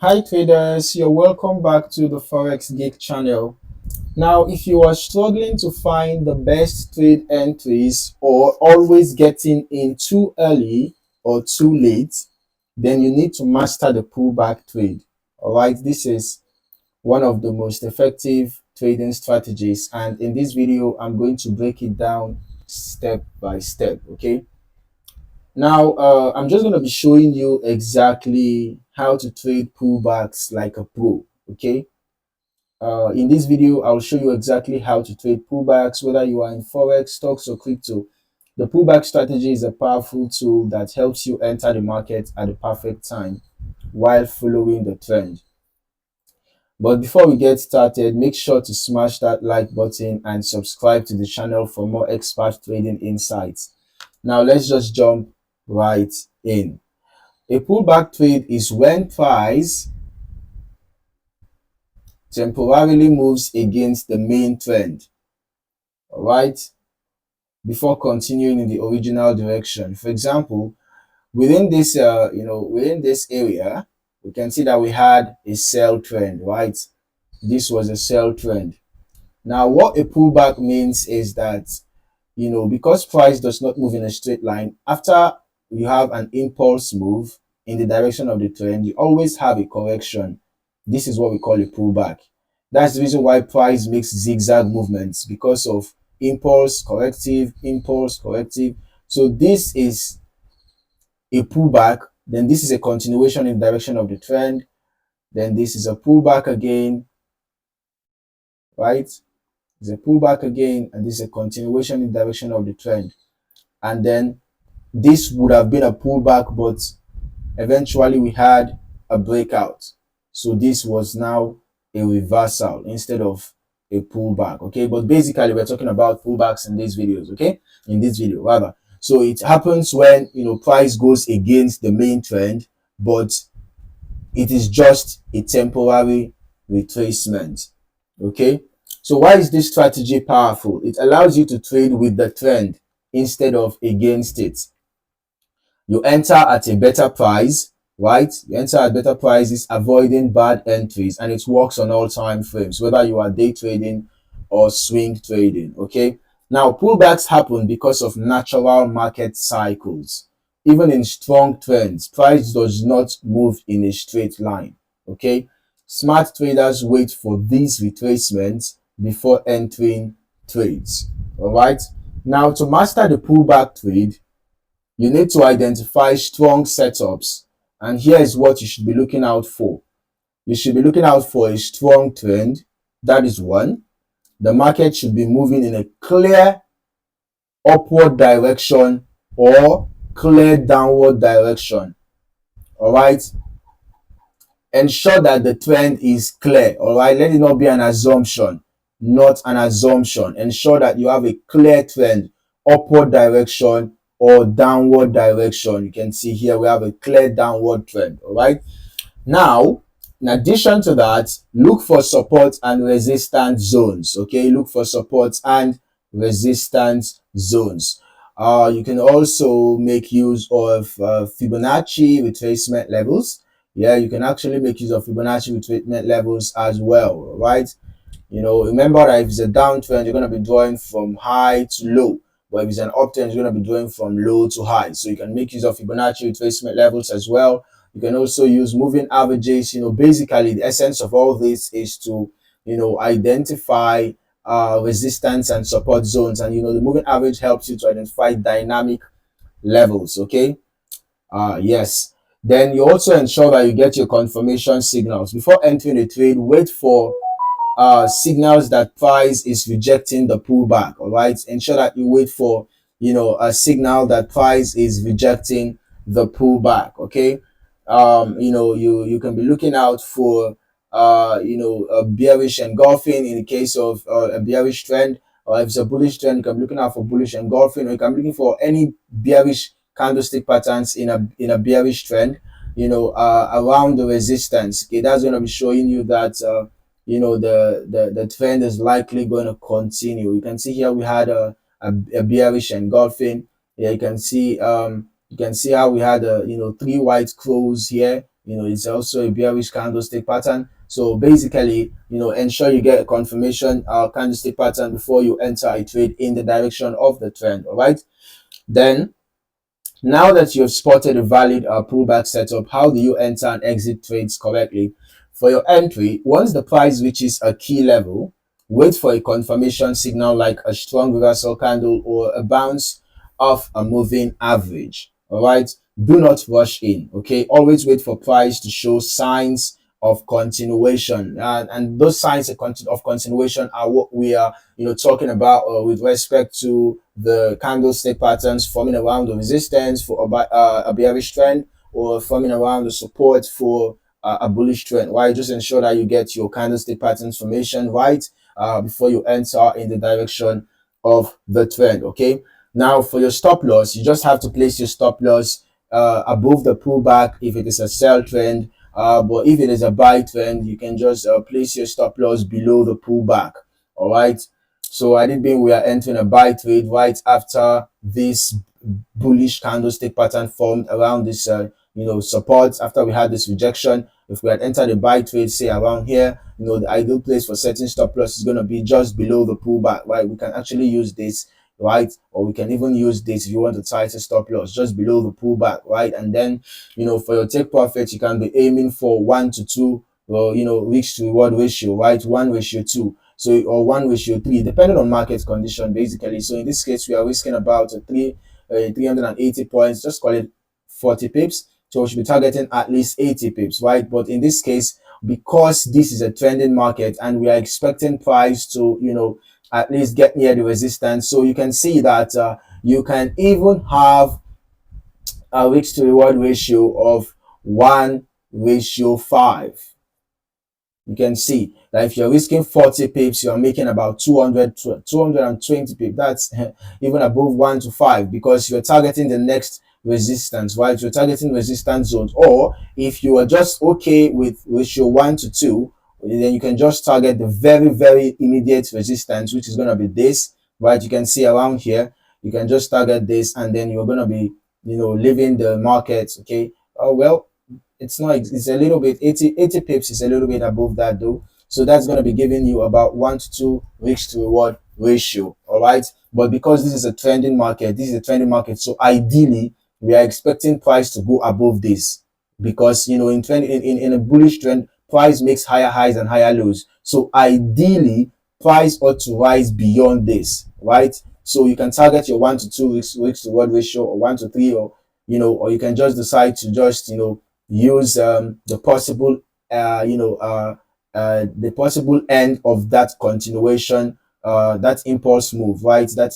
Hi traders, you're welcome back to the Forex Geek channel. Now, if you are struggling to find the best trade entries or always getting in too early or too late, then you need to master the pullback trade. All right, this is one of the most effective trading strategies, and in this video, I'm going to break it down step by step. Okay. Now, I'm just going to be showing you exactly how to trade pullbacks like a pro. Okay. In this video, I'll show you exactly how to trade pullbacks, whether you are in Forex, stocks, or crypto. The pullback strategy is a powerful tool that helps you enter the market at the perfect time while following the trend. But before we get started, make sure to smash that like button and subscribe to the channel for more expert trading insights. Now, let's just jump right in. A pullback trade is when price temporarily moves against the main trend, all right, before continuing in the original direction. For example, within this within this area, we can see that we had a sell trend, right? This was a sell trend. Now what a pullback means is that, because price does not move in a straight line, after you have an impulse move in the direction of the trend, you always have a correction. This is what we call a pullback. That's the reason why price makes zigzag movements, because of impulse, corrective, impulse, corrective. So this is a pullback, then this is a continuation in the direction of the trend, then this is a pullback again, right? It's a pullback again, and this is a continuation in the direction of the trend. And then this would have been a pullback, but eventually we had a breakout. So this was now a reversal instead of a pullback. Okay, but basically we're talking about pullbacks in these videos. Okay, in this video rather. So it happens when price goes against the main trend, but it is just a temporary retracement. Okay, so why is this strategy powerful? It allows you to trade with the trend instead of against it. You enter at a better price, right? You enter at better prices, avoiding bad entries, and it works on all time frames, whether you are day trading or swing trading. Okay, now pullbacks happen because of natural market cycles. Even in strong trends, price does not move in a straight line. Okay, smart traders wait for these retracements before entering trades. All right, now to master the pullback trade, you need to identify strong setups, and here is what you should be looking out for. You should be looking out for a strong trend. That is one. The market should be moving in a clear upward direction or clear downward direction. All right, ensure that the trend is clear. All right, let it not be an assumption, not an assumption. Ensure that you have a clear trend, upward direction or downward direction. You can see here we have a clear downward trend. All right, now in addition to that, look for support and resistance zones. Okay, look for support and resistance zones. You can also make use of Fibonacci retracement levels. Yeah, you can actually make use of Fibonacci retracement levels as well, right? Remember that if it's a downtrend, you're going to be drawing from high to low. But if it's an uptrend, you're going to be drawing from low to high. So you can make use of Fibonacci retracement levels as well. You can also use moving averages. Basically the essence of all this is to, identify resistance and support zones. And, the moving average helps you to identify dynamic levels. Okay. Yes. Then you also ensure that you get your confirmation signals. Before entering a trade, wait for signals that price is rejecting the pullback. All right, ensure that you wait for a signal that price is rejecting the pullback. Okay, you can be looking out for a bearish engulfing in the case of a bearish trend, or if it's a bullish trend, you can be looking out for bullish engulfing, or you can be looking for any bearish candlestick patterns in a bearish trend, around the resistance. Okay, that's going to be showing you that the trend is likely going to continue. You can see here we had a bearish engulfing. Yeah, you can see how we had three white crows here, it's also a bearish candlestick pattern. So basically, ensure you get a confirmation candlestick pattern before you enter a trade in the direction of the trend. All right. Then, now that you've spotted a valid pullback setup, how do you enter and exit trades correctly? For your entry, once the price reaches a key level, wait for a confirmation signal like a strong reversal candle or a bounce off a moving average. All right. Do not rush in. Okay. Always wait for price to show signs of continuation. And those signs of continuation are what we are talking about with respect to the candlestick patterns forming around the resistance for a bearish trend, or forming around the support for a bullish trend. Right, just ensure that you get your candlestick patterns formation right before you enter in the direction of the trend. Okay, now for your stop loss, you just have to place your stop loss above the pullback if it is a sell trend. But if it is a buy trend, you can just place your stop loss below the pullback. All right. So I did mean we are entering a buy trade right after this bullish candlestick pattern formed around this, support. After we had this rejection, if we had entered a buy trade, say around here, the ideal place for setting stop loss is going to be just below the pullback, right? We can actually use this, right? Or we can even use this if you want to tighten stop loss just below the pullback, right? And then, for your take profit, you can be aiming for 1 to 2, or, risk to reward ratio, right? 1:2. So, or 1:3, depending on market condition, basically. So in this case, we are risking about 380 points, just call it 40 pips. So we should be targeting at least 80 pips, right? But in this case, because this is a trending market and we are expecting price to, at least get near the resistance. So you can see that you can even have a risk to reward ratio of 1:5. You can see that if you're risking 40 pips, you're making about 220 pips. That's even above 1 to 5, because you're targeting the next resistance, right? You're targeting resistance zones. Or if you are just okay with ratio 1 to 2, then you can just target the very, very immediate resistance, which is going to be this, right? You can see around here, you can just target this, and then you're going to be, leaving the market, okay? Well, it's not, it's a little bit, 80 pips is a little bit above that though. So that's going to be giving you about 1 to 2 risk to reward ratio. All right. But because this is a trending market, so ideally we are expecting price to go above this, because in a bullish trend, price makes higher highs and higher lows. So ideally price ought to rise beyond this, right? So you can target your 1 to 2 risk to reward ratio, or 1 to 3, or or you can just decide to just use the possible the possible end of that continuation, that impulse move, right? That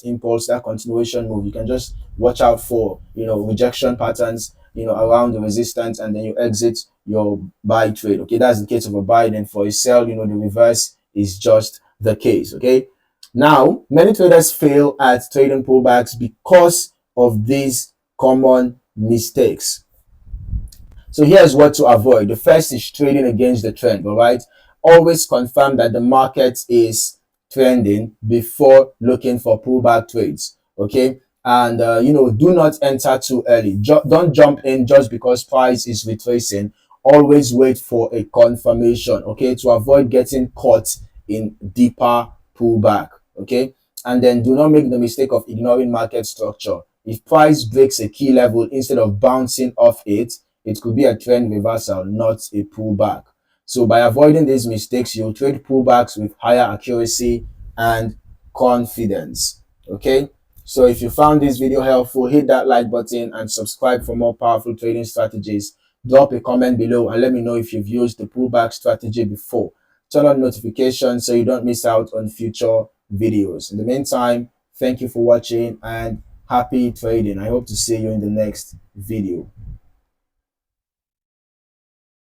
continuation move. You can just watch out for rejection patterns around the resistance, and then you exit your buy trade. Okay, that's the case of a buy. Then for a sell, the reverse is just the case. Okay, now many traders fail at trading pullbacks because of these common mistakes. So here's what to avoid. The first is trading against the trend. All right, always confirm that the market is trending before looking for pullback trades. Okay, and do not enter too early. Don't jump in just because price is retracing. Always wait for a confirmation, okay, to avoid getting caught in deeper pullback. Okay, and then do not make the mistake of ignoring market structure. If price breaks a key level, instead of bouncing off it, it could be a trend reversal, not a pullback. So by avoiding these mistakes, you'll trade pullbacks with higher accuracy and confidence. Okay, so if you found this video helpful, hit that like button and subscribe for more powerful trading strategies. Drop a comment below and let me know if you've used the pullback strategy before. Turn on notifications so you don't miss out on future videos. In the meantime, thank you for watching and happy trading. I hope to see you in the next video.